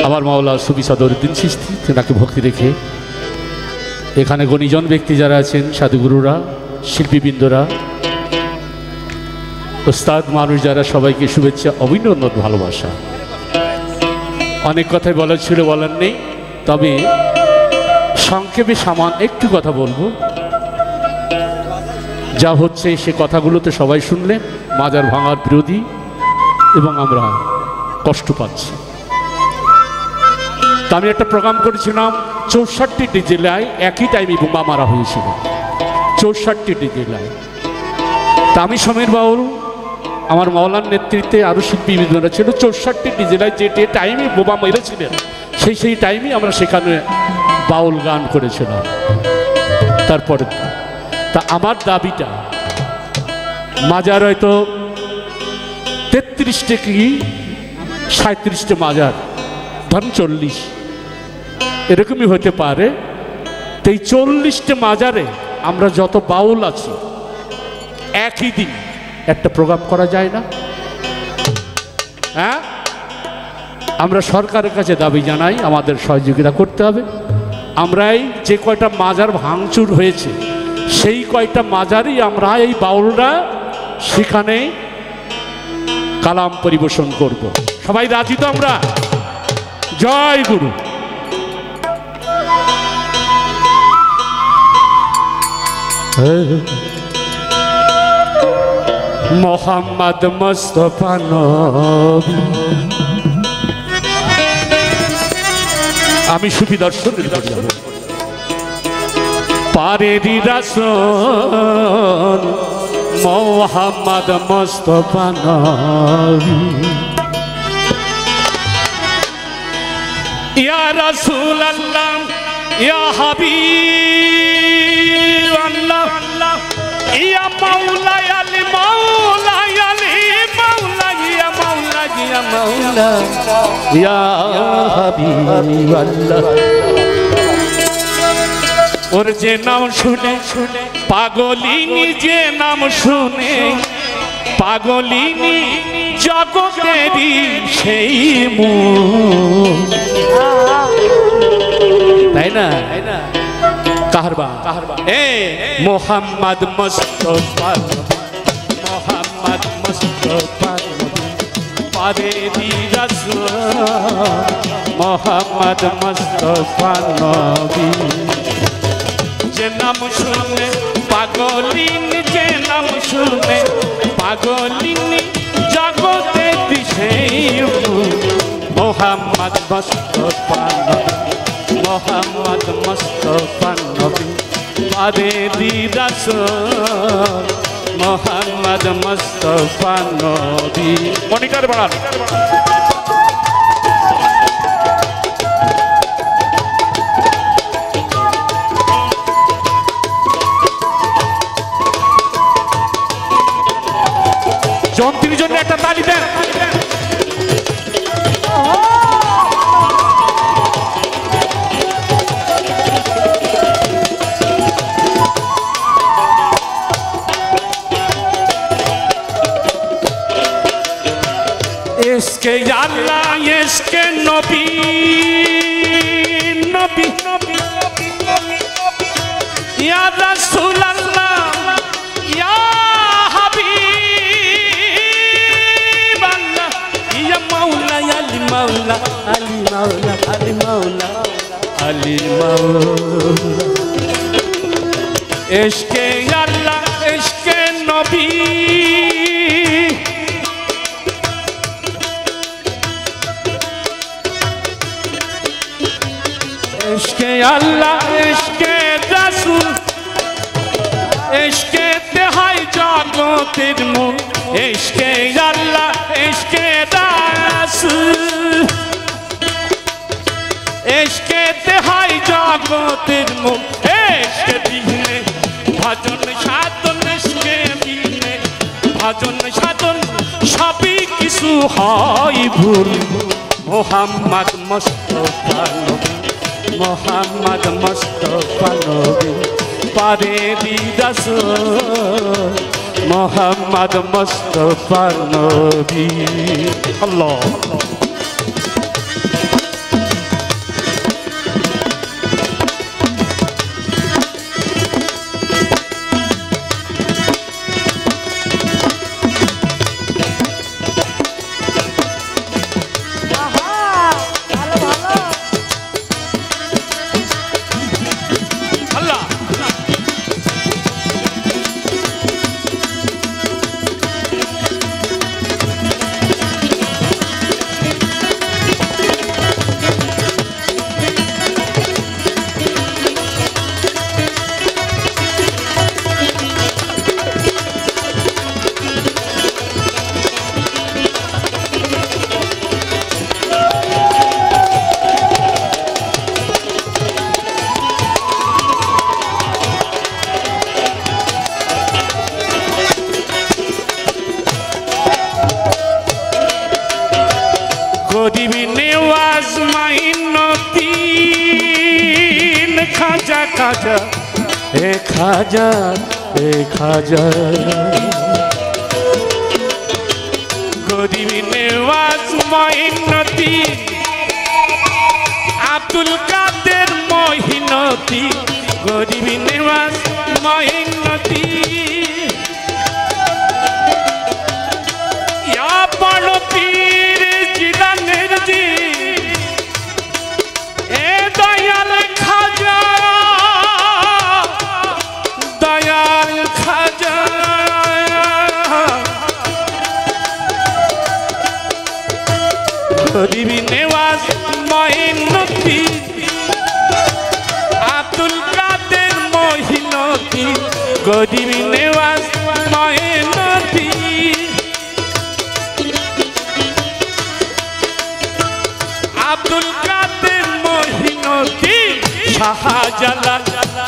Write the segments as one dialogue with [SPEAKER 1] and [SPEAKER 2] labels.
[SPEAKER 1] আমার মাওলা সুফি সদরউদ্দিন চিশতি তেনাকে ভক্তি রেখে এখানে গণিজন ব্যক্তি যারা আছেন, সাধুগুরুরা, শিল্পীবৃন্দরা, ওস্তাদ মানুষ যারা, সবাইকে শুভেচ্ছা, অভিনন্দন, ভালোবাসা। অনেক কথাই বলার ছিল, বলার নেই, তবে সংক্ষেপে সামান একটু কথা বলবো। যা হচ্ছে সে কথাগুলো তো সবাই শুনলেন, মাজার ভাঙার বিরোধী, এবং আমরা কষ্ট পাচ্ছি। তা আমি একটা প্রোগ্রাম করেছিলাম 64টি জেলায় একই টাইমে বোমা মারা হয়েছিল, 64টি জেলায়। তা আমি সমীর বাউল, আমার মাওলার নেতৃত্বে আরও শিল্পীবৃন্দরা ছিল, 64টি জেলায় যে টাইমে বোমা মেরেছিলেন সেই টাইমে আমরা সেখানে বাউল গান করেছিলাম। তারপরে তা আমার দাবিটা, মাজার হয়তো 33টে কি 37টে মাজার, ধরুন 40 এরকমই হতে পারে। তো এই 40টে মাজারে আমরা যত বাউল আছি একই দিন একটা প্রোগ্রাম করা যায় না? হ্যাঁ, আমরা সরকারের কাছে দাবি জানাই, আমাদের সহযোগিতা করতে হবে। আমরাই যে কয়টা মাজার ভাঙচুর হয়েছে সেই কয়টা মাজারই আমরা এই বাউলরা সেখানে কালাম পরিবেশন করব। সবাই রাজি তো? আমরা জয় গুরু। মোহাম্মদ মুস্তাফা নবী। আমি সুফি দর্শনের পারেরি রাসূল মোহাম্মদ মুস্তাফা নবী। ইয়া রাসূল আল্লাহ, ইয়া হাবিব আল্লাহ, ইয়া মাওলা, আলী মাওলা, আলী মাওলা, ইয়া মাওলা, ইয়া মাওলা, ইয়া হাবিব আল্লাহ। ওর যে নাম শুনে পাগলিনী, যে নাম শুনে পাগলিনী, জগতেরই সেই মুখ, তাই না? কাহারবা এ মোহাম্মদ মুস্তাফা, মোহাম্মদ মুস্তাফা পারেরি রাসূল মোহাম্মদ মুস্তাফা নবী। যে নাম শুনে পাগলিনী, যে নাম শুনে পাগলিনী, জগতে সেই মোহাম্মদ মুস্তাফা নবী, মোহাম্মদ মুস্তাফা নবী পারেরি রাসূল মোহাম্মদ মুস্তাফা নবী। মনিটর বাড়ান। যন্ত্রীর জন্য একটা তালি দেন। ইশকে আল্লাহ, ইশকে নবী, নবী ইয়া রাসূল আল্লাহ, ইয়া হাবিব আল্লাহ, ইয়া মাওলা, আলী মাওলা, আলী মাওলা, আলী মাওলা, আলী মাওলা। ইশকে আল্লাহ, ইশকে নবী, इश्के अल्लाह, इश्के रसूल, इश्के तिहाई जगतेर मूल। इश्के अल्लाह, इश्के रसूल, इश्के तिहाई जगतेर मूल। इश्के बिने भजन साधन, इश्के बिने भजन साधन सबई किछु हय भूल। मोहम्मद मुस्ताफा नबी, मोहम्मद मुस्ताफा नबी पारेरी रासूल मोहम्मद मुस्ताफा नबी। अल्लाह গরিব নেওয়াজ মাইনতিন খাজা খাজা এ খাজা এ খাজা গরিব নেওয়াজ মাইনতিন আব্দুল কাদের মহিনতি গরিব নেওয়াজ মাইনতি ইয়া বড় পীর জিলানের জি এ দয়াল খাজা দয়াল খাজা গরিব নেওয়াজ মাইনতি আব্দুল কাদের মহিনতি গরিব নেওয়াজ মাইনতি আব্দুল কাদের মহিনতি শাহজালাল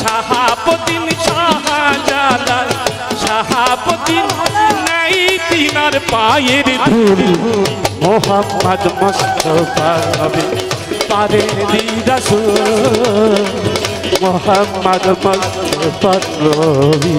[SPEAKER 1] শাহাবুদ্দিন শাহজালাল শাহাবুদ্দিন নাই তিনার পায়ের ধুলি মোহাম্মদ মুস্তাফা নবী পারে রাসূল মোহাম্মদ মুস্তাফা নবী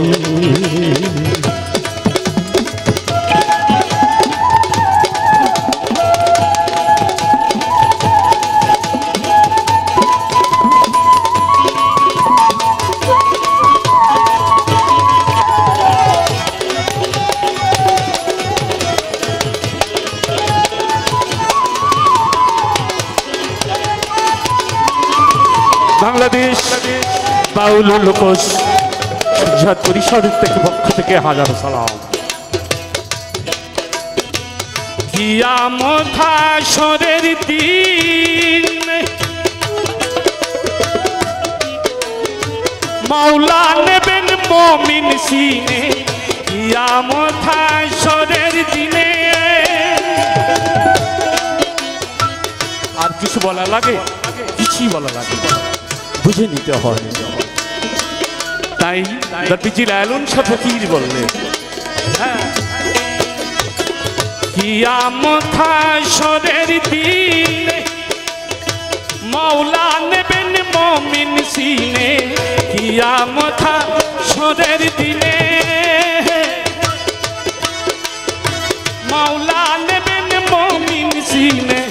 [SPEAKER 1] বাংলাদেশ বাউল লোকজ সুজাত পরিষদ থেকে পক্ষ থেকে হাজার সালাম। কিয়ামত হাশরের দিন মাওলা নেবেন মুমিন সিনে কিয়ামত হাশরের দিনে। আর কিছু বলা লাগে? কিছুই বলা লাগে, বুঝে নিতে হয়। তাই দরবিজি লালন শাহ ফকির বললেন, কিয়ামত হাশরের দিন মাওলা নেবেন মুমিন সিনে কিয়ামত হাশরের দিনে মাওলা নেবেন মুমিন সিনে।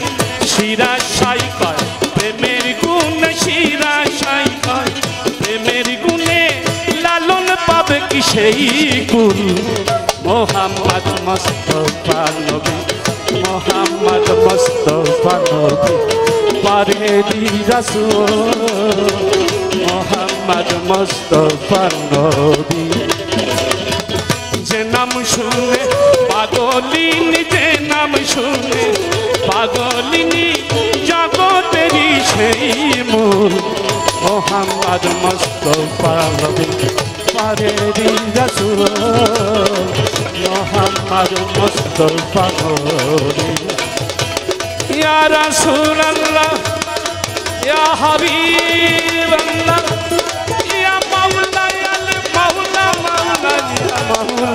[SPEAKER 1] শিরা শাই কয় প্রেমের গুণ, শিরা শাই কয় প্রেমের গুণে লালন পাবে কি সেই গুণ। মোহাম্মদ মুস্তাফা নবী মোহাম্মদ মুস্তাফা নবী পারে রাসূল মোহাম্মদ মুস্তাফা নবী। যে নাম শুনে পাগলিনী, যে নাম শুনে পাগলিনী জগতেরই সেই মূল। মোহাম্মদ মুস্তাফা নবী পারে রাসূল মোহাম্মদ মুস্তাফা নবী। ইয়া রাসূলুল্লাহ ইয়া হাবিবাল্লাহ ইয়া মাওলা আল মাওলা মাওলা ইয়া মাওলা।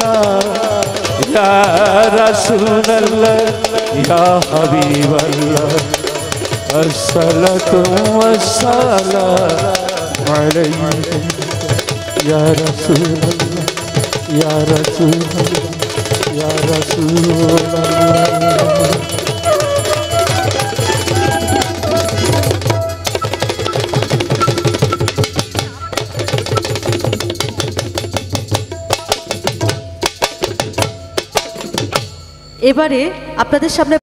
[SPEAKER 1] ইয়া রাসূলুল্লাহ ইয়া হাবিবাল্লাহ আসসালাতু ওয়াসসালামু আলাইকুম ইয়া রাসূলুল্লাহ ইয়া রাসূলুল্লাহ ইয়া রাসূলুল্লাহ।
[SPEAKER 2] এবারে আপনাদের সামনে